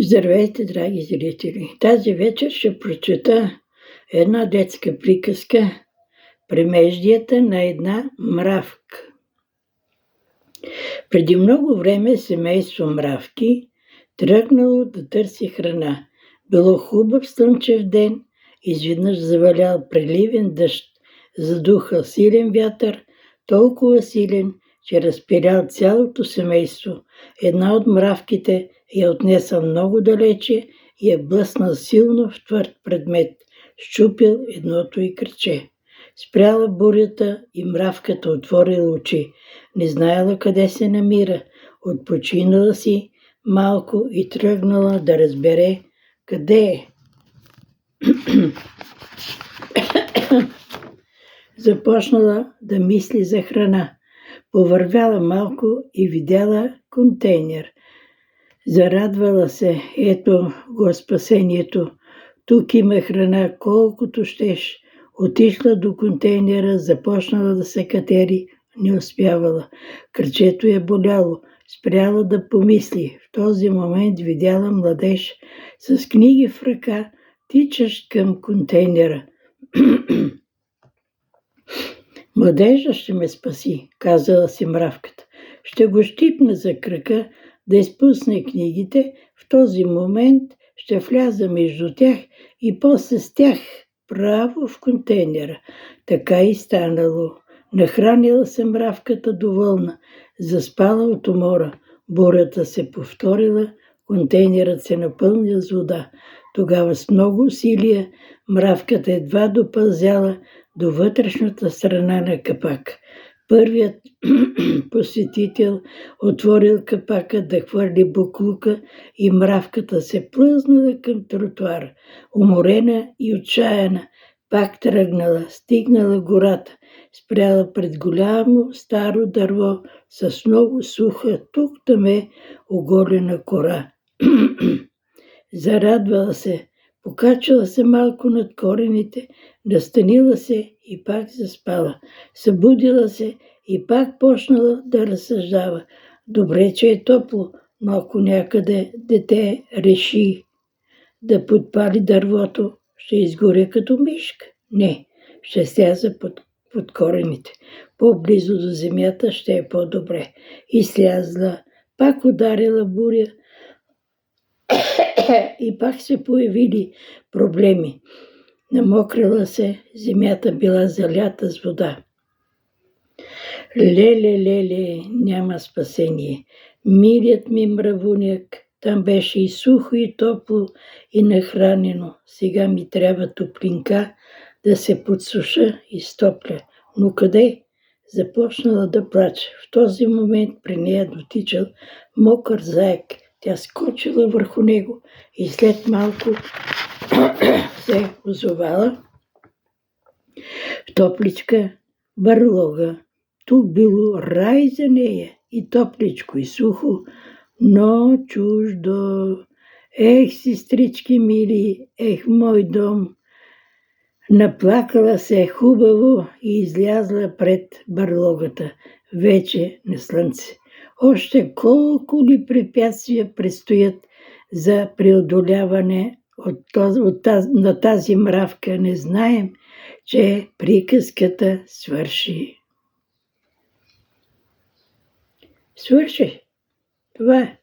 Здравейте, драги зрители! Тази вечер ще прочета една детска приказка "Премеждията на една мравка". Преди много време семейство мравки тръгнало да търси храна. Било хубав слънчев ден, изведнъж завалял преливен дъжд, задухал силен вятър, толкова силен, че разпилял цялото семейство. Една от мравките я отнесъл много далече и я блъснал силно в твърд предмет, счупил едното й краче. Спряла бурята и мравката отворила очи. Не знаела къде се намира. Отпочинала си малко и тръгнала да разбере къде е. Започнала да мисли за храна. Повървяла малко и видяла контейнер. Зарадвала се, ето го спасението. Тук има храна колкото щеш. Отишла до контейнера, започнала да се катери, не успявала. Крачето я боляло, спряла да помисли. В този момент видяла младеж с книги в ръка, тичащ към контейнера. "Младежа ще ме спаси", казала си мравката. Ще го щипна за крака да изпусне книгите. В този момент ще вляза между тях и после с тях право в контейнера. Така и станало. Нахранила се мравката доволна, заспала от умора. Бурята се повторила, контейнерът се напълнил с вода. Тогава с много усилия мравката едва допълзяла до вътрешната страна на капак. Първият посетител отворил капака да хвърли буклука и мравката се плъзнала към тротуара. Уморена и отчаяна, пак тръгнала, стигнала гората, спряла пред голямо старо дърво с много суха, тук-таме оголена кора. Зарадвала се, покачала се малко над корените, настанила се и пак заспала. Събудила се и пак почнала да разсъждава. Добре, че е топло, но ако някъде дете реши да подпали дървото, ще изгоря като мишка. Не, ще сляза под корените. По-близо до земята ще е по-добре. И слязла, пак ударила буря и пак се появили проблеми. Намокрала се, земята била залята с вода. Леле, няма спасение. Милият ми мравуняк, там беше и сухо, и топло, и нахранено. Сега ми трябва топлинка да се подсуша и стопля. Но къде? Започнала да плаче. В този момент при нея дотичал мокър заек. Тя скочила върху него и след малко се озовала в топличка бърлога. Тук било рай за нея, и топличко, и сухо, но чуждо. Ех, сестрички мили, ех, мой дом. Наплакала се хубаво и излязла пред бърлогата, вече на слънце. Още колко ли препятствия предстоят за преодоляване на тази мравка, не знаем, че приказката свърши. Свърши. Това е.